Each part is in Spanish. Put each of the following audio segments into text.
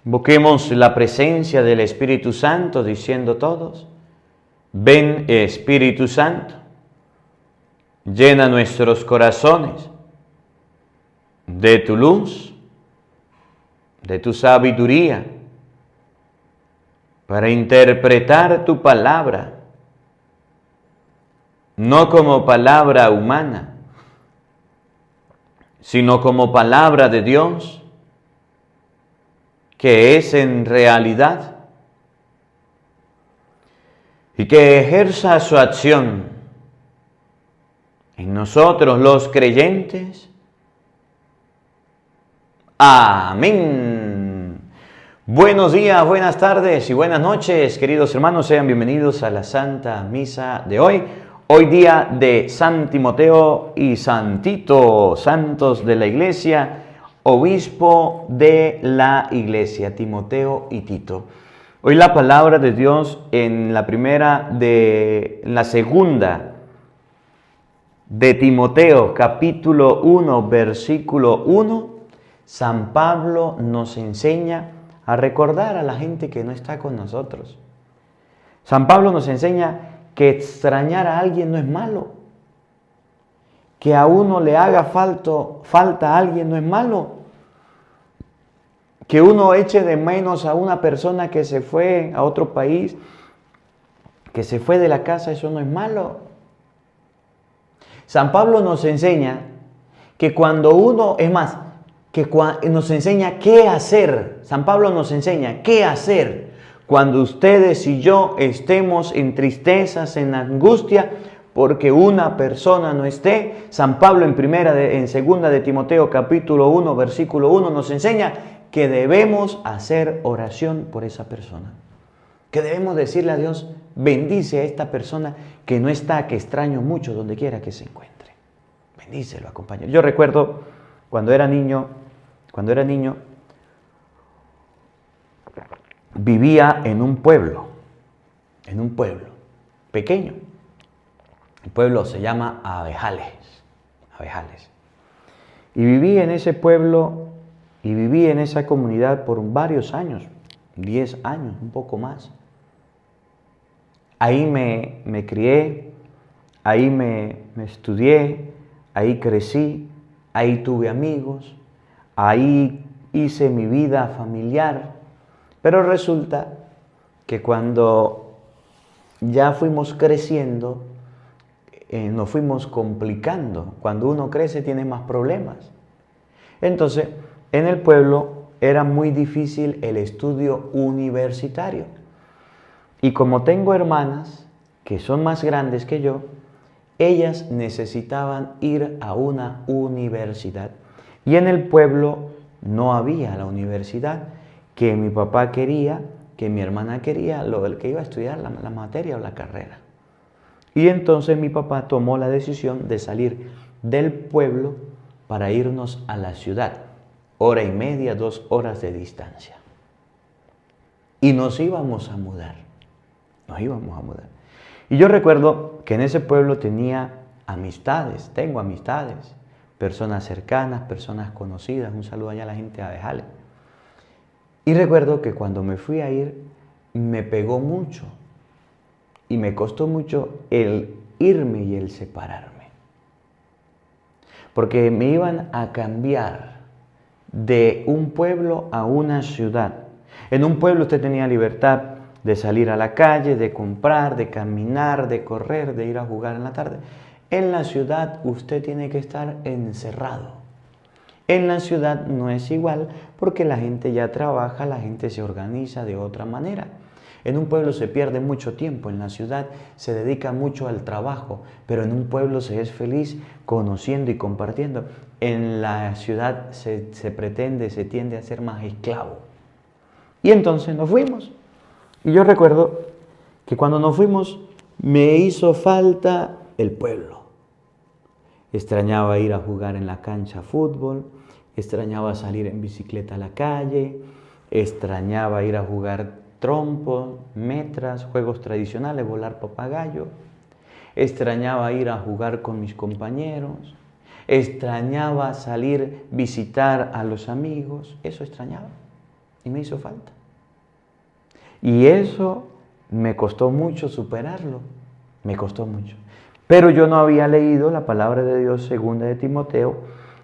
Busquemos la presencia del Espíritu Santo diciendo todos: ven Espíritu Santo, llena nuestros corazones de tu luz, de tu sabiduría, para interpretar tu palabra, no como palabra humana, sino como palabra de Dios, que es en realidad, y que ejerza su acción en nosotros los creyentes. Amén. Buenos días, buenas tardes y buenas noches, queridos hermanos. Sean bienvenidos a la Santa Misa de hoy. Hoy día de San Timoteo y San Tito, santos de la Iglesia, obispo de la Iglesia, Timoteo y Tito. Hoy la palabra de Dios en la segunda de Timoteo, capítulo 1, versículo 1, San Pablo nos enseña a recordar a la gente que no está con nosotros. San Pablo nos enseña que extrañar a alguien no es malo. Que a uno le haga falta a alguien no es malo. Que uno eche de menos a una persona que se fue a otro país, que se fue de la casa, eso no es malo. San Pablo nos enseña que cuando uno, nos enseña qué hacer. San Pablo nos enseña qué hacer cuando ustedes y yo estemos en tristezas, en angustia, porque una persona no esté. San Pablo en segunda de Timoteo capítulo 1, versículo 1 nos enseña que debemos hacer oración por esa persona. Que debemos decirle a Dios: bendice a esta persona que no está, que extraño mucho donde quiera que se encuentre. Bendícelo, acompáñalo. Yo recuerdo cuando era niño, vivía en un pueblo pequeño. El pueblo se llama Abejales. Y viví en ese pueblo y viví en esa comunidad por varios años, 10 años, un poco más. Ahí me crié, ahí me estudié, ahí crecí, ahí tuve amigos, ahí hice mi vida familiar. Pero resulta que cuando ya fuimos creciendo, nos fuimos complicando. Cuando uno crece tiene más problemas. Entonces, en el pueblo era muy difícil el estudio universitario. Y como tengo hermanas que son más grandes que yo, ellas necesitaban ir a una universidad. Y en el pueblo no había la universidad que mi papá quería, que mi hermana quería, el que iba a estudiar la materia o la carrera. Y entonces mi papá tomó la decisión de salir del pueblo para irnos a la ciudad. 1:30, 2 horas de distancia. Y nos íbamos a mudar. Y yo recuerdo que en ese pueblo tengo amistades, personas cercanas, personas conocidas. Un saludo allá a la gente de Abejales. Y recuerdo que cuando me fui a ir, me pegó mucho. Y me costó mucho el irme y el separarme. Porque me iban a cambiar de un pueblo a una ciudad. En un pueblo usted tenía libertad de salir a la calle, de comprar, de caminar, de correr, de ir a jugar en la tarde. En la ciudad usted tiene que estar encerrado. En la ciudad no es igual porque la gente ya trabaja, la gente se organiza de otra manera. En un pueblo se pierde mucho tiempo, en la ciudad se dedica mucho al trabajo, pero en un pueblo se es feliz conociendo y compartiendo. En la ciudad se tiende a ser más esclavo. Y entonces nos fuimos. Y yo recuerdo que cuando nos fuimos me hizo falta el pueblo. Extrañaba ir a jugar en la cancha fútbol, extrañaba salir en bicicleta a la calle, extrañaba ir a jugar trompo, metras, juegos tradicionales, volar papagayo. Extrañaba ir a jugar con mis compañeros. Extrañaba salir, visitar a los amigos. Eso extrañaba. y me hizo falta. Y eso me costó mucho superarlo, me costó mucho. Pero yo no había leído la palabra de Dios, segunda de Timoteo,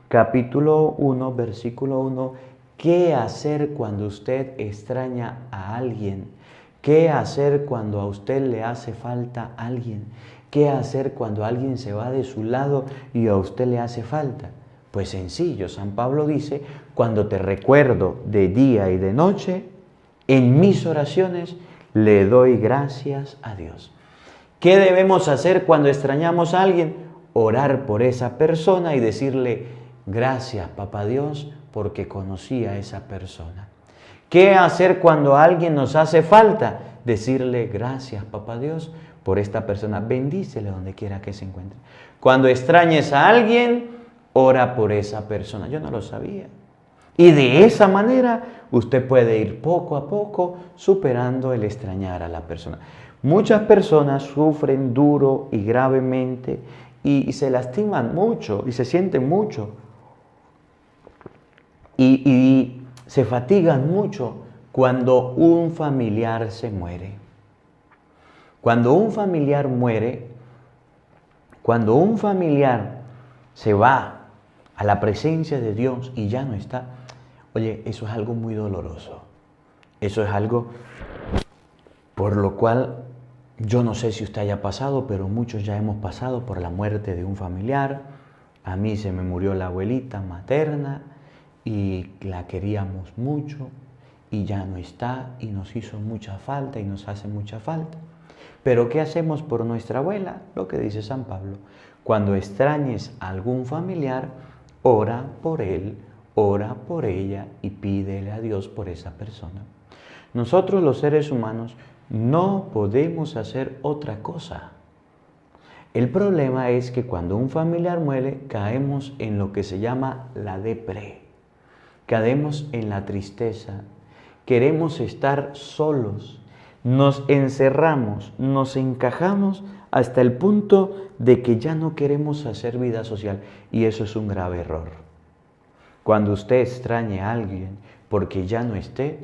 capítulo 1, versículo 1. ¿Qué hacer cuando usted extraña a alguien? ¿Qué hacer cuando a usted le hace falta alguien? ¿Qué hacer cuando alguien se va de su lado y a usted le hace falta? Pues sencillo, San Pablo dice, cuando te recuerdo de día y de noche, en mis oraciones le doy gracias a Dios. ¿Qué debemos hacer cuando extrañamos a alguien? Orar por esa persona y decirle, gracias, Papá Dios, porque conocí a esa persona. ¿Qué hacer cuando a alguien nos hace falta? Decirle, gracias, Papá Dios, por esta persona. Bendícele donde quiera que se encuentre. Cuando extrañes a alguien, ora por esa persona. Yo no lo sabía. Y de esa manera usted puede ir poco a poco superando el extrañar a la persona. Muchas personas sufren duro y gravemente y se lastiman mucho y se sienten mucho y se fatigan mucho cuando un familiar se muere. Cuando un familiar muere, cuando un familiar se va a la presencia de Dios y ya no está, oye, eso es algo muy doloroso. Eso es algo por lo cual yo no sé si usted haya pasado, pero muchos ya hemos pasado por la muerte de un familiar. A mí se me murió la abuelita materna y la queríamos mucho y ya no está y nos hizo mucha falta y nos hace mucha falta. Pero ¿qué hacemos por nuestra abuela? Lo que dice San Pablo. Cuando extrañes a algún familiar, ora por él, ora por ella y pídele a Dios por esa persona. Nosotros los seres humanos no podemos hacer otra cosa. El problema es que cuando un familiar muere, caemos en lo que se llama la depre. Caemos en la tristeza. Queremos estar solos. Nos encerramos, nos encajamos hasta el punto de que ya no queremos hacer vida social. Y eso es un grave error. Cuando usted extrañe a alguien porque ya no esté,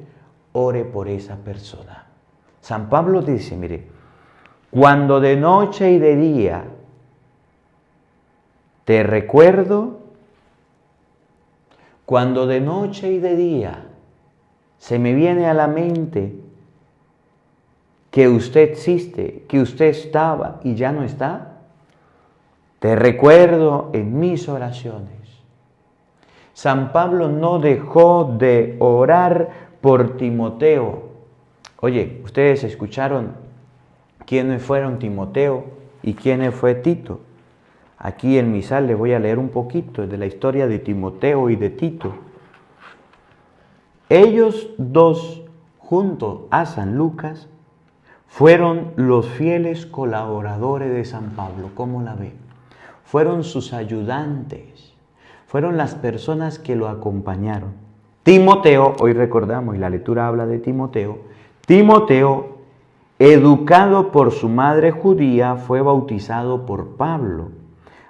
ore por esa persona. San Pablo dice, mire, cuando de noche y de día te recuerdo, cuando de noche y de día se me viene a la mente que usted existe, que usted estaba y ya no está, te recuerdo en mis oraciones. San Pablo no dejó de orar por Timoteo. Oye, ustedes escucharon quiénes fueron Timoteo y quién fue Tito. Aquí en misal les voy a leer un poquito de la historia de Timoteo y de Tito. Ellos dos, junto a San Lucas, fueron los fieles colaboradores de San Pablo. ¿Cómo la ve? Fueron sus ayudantes, fueron las personas que lo acompañaron. Timoteo, hoy recordamos y la lectura habla de Timoteo, Timoteo, educado por su madre judía, fue bautizado por Pablo,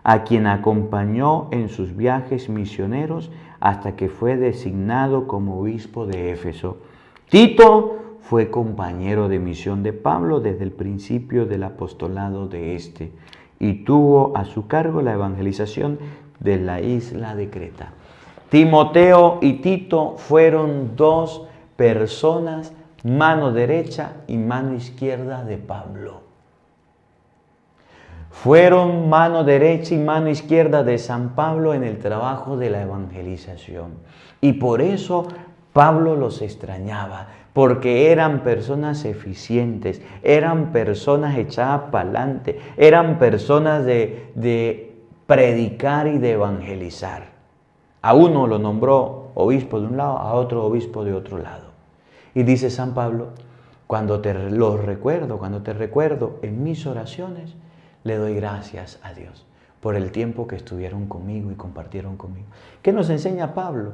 a quien acompañó en sus viajes misioneros hasta que fue designado como obispo de Éfeso. Tito fue compañero de misión de Pablo desde el principio del apostolado de éste y tuvo a su cargo la evangelización de la isla de Creta. Timoteo y Tito fueron dos personas, mano derecha y mano izquierda de Pablo. Fueron mano derecha y mano izquierda de San Pablo en el trabajo de la evangelización. Y por eso Pablo los extrañaba, porque eran personas eficientes, eran personas echadas para adelante, eran personas de predicar y de evangelizar. A uno lo nombró obispo de un lado, a otro obispo de otro lado. Y dice San Pablo, cuando te recuerdo en mis oraciones, le doy gracias a Dios por el tiempo que estuvieron conmigo y compartieron conmigo. ¿Qué nos enseña Pablo?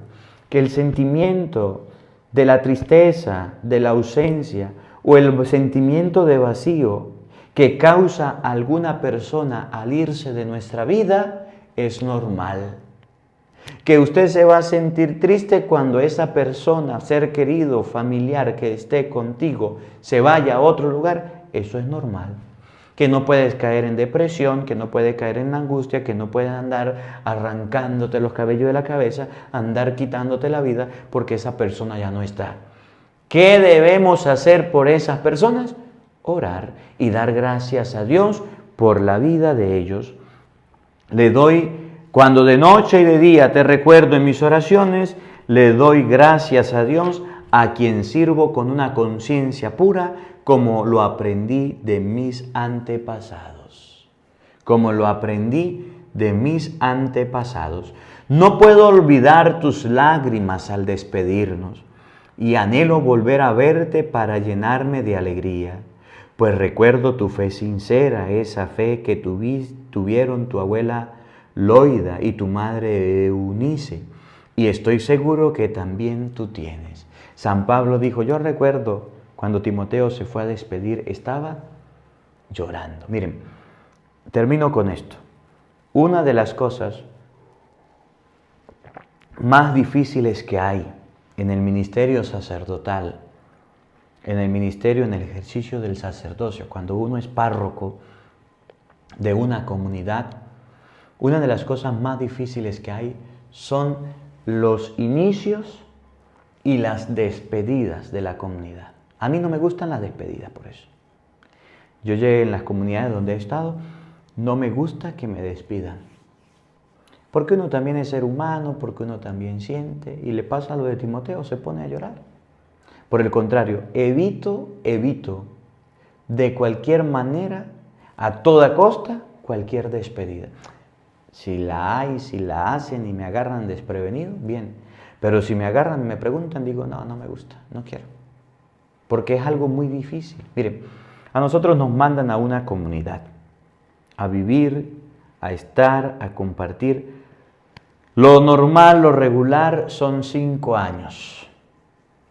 Que el sentimiento de la tristeza, de la ausencia o el sentimiento de vacío que causa alguna persona al irse de nuestra vida es normal. Que usted se va a sentir triste cuando esa persona, ser querido, familiar que esté contigo, se vaya a otro lugar, eso es normal. Que no puedes caer en depresión, que no puedes caer en angustia, que no puedes andar arrancándote los cabellos de la cabeza, andar quitándote la vida porque esa persona ya no está. ¿Qué debemos hacer por esas personas? Orar y dar gracias a Dios por la vida de ellos. Cuando de noche y de día te recuerdo en mis oraciones, le doy gracias a Dios, a quien sirvo con una conciencia pura, como lo aprendí de mis antepasados. Como lo aprendí de mis antepasados. No puedo olvidar tus lágrimas al despedirnos, y anhelo volver a verte para llenarme de alegría, pues recuerdo tu fe sincera, esa fe que tuvieron tu abuela Loida y tu madre Eunice, y estoy seguro que también tú tienes. San Pablo dijo, yo recuerdo cuando Timoteo se fue a despedir, estaba llorando. Miren, termino con esto. Una de las cosas más difíciles que hay en el ministerio sacerdotal, en el ejercicio del sacerdocio, cuando uno es párroco de una comunidad, una de las cosas más difíciles que hay son los inicios y las despedidas de la comunidad. A mí no me gustan las despedidas por eso. Yo llegué en las comunidades donde he estado, no me gusta que me despidan. Porque uno también es ser humano, porque uno también siente, y le pasa lo de Timoteo, se pone a llorar. Por el contrario, evito de cualquier manera, a toda costa, cualquier despedida. Si la hay, si la hacen y me agarran desprevenido, bien. Pero si me agarran y me preguntan, digo, no, no me gusta, no quiero. Porque es algo muy difícil. Miren, a nosotros nos mandan a una comunidad, a vivir, a estar, a compartir. Lo normal, lo regular son 5 años.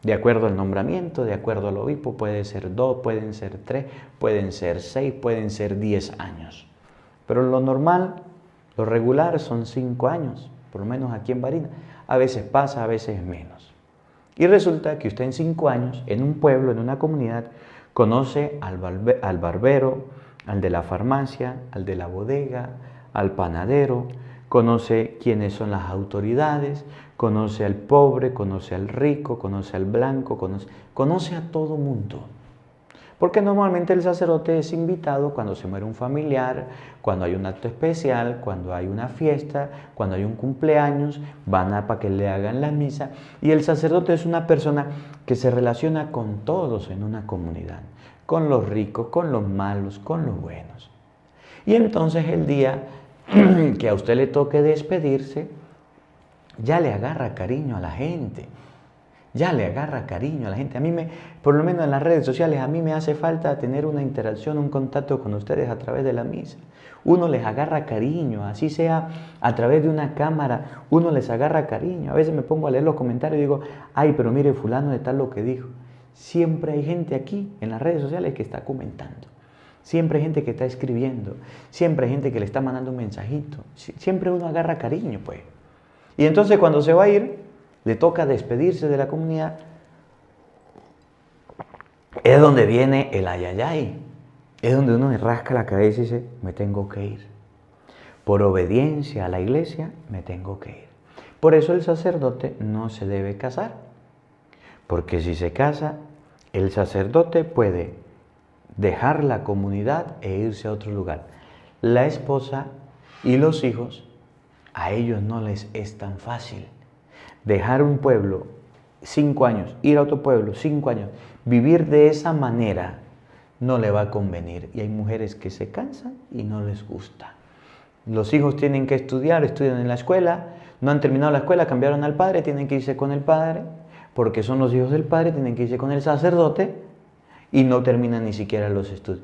De acuerdo al nombramiento, de acuerdo al obispo, puede ser 2, pueden ser 3, pueden ser 6, pueden ser 10 años. Pero lo normal, lo regular son 5 años, por lo menos aquí en Barinas. A veces pasa, a veces menos. Y resulta que usted en 5 años, en un pueblo, en una comunidad, conoce al barbero, al de la farmacia, al de la bodega, al panadero, conoce quiénes son las autoridades, conoce al pobre, conoce al rico, conoce al blanco, conoce a todo mundo. Porque normalmente el sacerdote es invitado cuando se muere un familiar, cuando hay un acto especial, cuando hay una fiesta, cuando hay un cumpleaños, van para que le hagan la misa. Y el sacerdote es una persona que se relaciona con todos en una comunidad, con los ricos, con los malos, con los buenos. Y entonces el día que a usted le toque despedirse, ya le agarra cariño a la gente. Ya le agarra cariño a la gente. Por lo menos en las redes sociales, a mí me hace falta tener una interacción, un contacto con ustedes a través de la misa. Uno les agarra cariño, así sea a través de una cámara, uno les agarra cariño. A veces me pongo a leer los comentarios y digo, ay, pero mire, fulano de tal lo que dijo. Siempre hay gente aquí en las redes sociales que está comentando. Siempre hay gente que está escribiendo. Siempre hay gente que le está mandando un mensajito. Siempre uno agarra cariño, pues. Y entonces cuando se va a ir, le toca despedirse de la comunidad, es donde viene el ayayay, es donde uno me rasca la cabeza y dice, me tengo que ir. Por obediencia a la iglesia, me tengo que ir. Por eso el sacerdote no se debe casar, porque si se casa, el sacerdote puede dejar la comunidad e irse a otro lugar. La esposa y los hijos, a ellos no les es tan fácil. Dejar un pueblo 5 años, ir a otro pueblo 5 años, vivir de esa manera no le va a convenir. Y hay mujeres que se cansan y no les gusta. Los hijos tienen que estudiar, estudian en la escuela, no han terminado la escuela, cambiaron al padre, tienen que irse con el padre, porque son los hijos del padre, tienen que irse con el sacerdote y no terminan ni siquiera los estudios.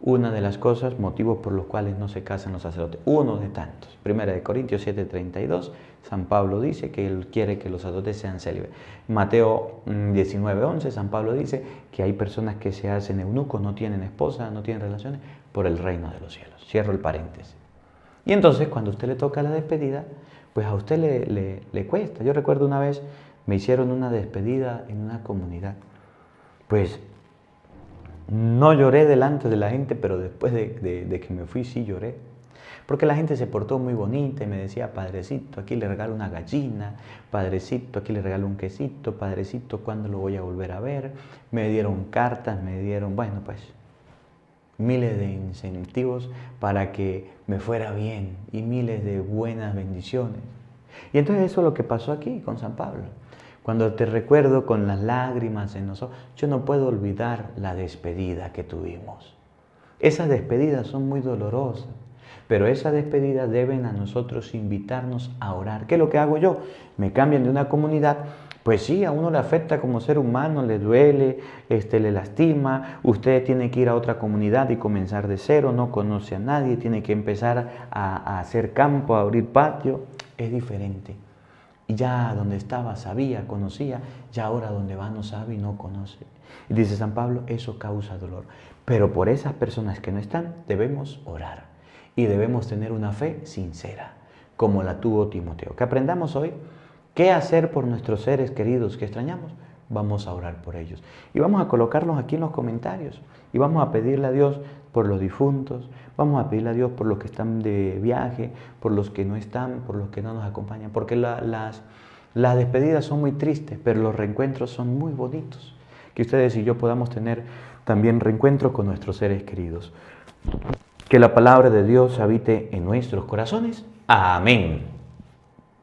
Una de las cosas, motivos por los cuales no se casan los sacerdotes, uno de tantos. 1 Corintios 7:32, San Pablo dice que él quiere que los sacerdotes sean célibes. Mateo 19:11, San Pablo dice que hay personas que se hacen eunucos, no tienen esposa, no tienen relaciones, por el reino de los cielos. Cierro el paréntesis. Y entonces, cuando a usted le toca la despedida, pues a usted le cuesta. Yo recuerdo una vez me hicieron una despedida en una comunidad. Pues no lloré delante de la gente, pero después de que me fui sí lloré. Porque la gente se portó muy bonita y me decía, padrecito, aquí le regalo una gallina, padrecito, aquí le regalo un quesito, padrecito, ¿cuándo lo voy a volver a ver? Me dieron cartas, me dieron, bueno, pues miles de incentivos para que me fuera bien y miles de buenas bendiciones. Y entonces eso es lo que pasó aquí con San Pablo. Cuando te recuerdo con las lágrimas en los ojos, yo no puedo olvidar la despedida que tuvimos. Esas despedidas son muy dolorosas, pero esas despedidas deben a nosotros invitarnos a orar. ¿Qué es lo que hago yo? Me cambian de una comunidad. Pues sí, a uno le afecta como ser humano, le duele, le lastima. Usted tiene que ir a otra comunidad y comenzar de cero, no conoce a nadie, tiene que empezar a hacer campo, a abrir patio. Es diferente. Y ya donde estaba sabía, conocía, ya ahora donde va no sabe y no conoce. Y dice San Pablo, eso causa dolor. Pero por esas personas que no están, debemos orar. Y debemos tener una fe sincera, como la tuvo Timoteo. Que aprendamos hoy qué hacer por nuestros seres queridos que extrañamos. Vamos a orar por ellos. Y vamos a colocarlos aquí en los comentarios. Y vamos a pedirle a Dios por los difuntos. Vamos a pedirle a Dios por los que están de viaje, por los que no están, por los que no nos acompañan. Porque las despedidas son muy tristes, pero los reencuentros son muy bonitos. Que ustedes y yo podamos tener también reencuentros con nuestros seres queridos. Que la palabra de Dios habite en nuestros corazones. Amén.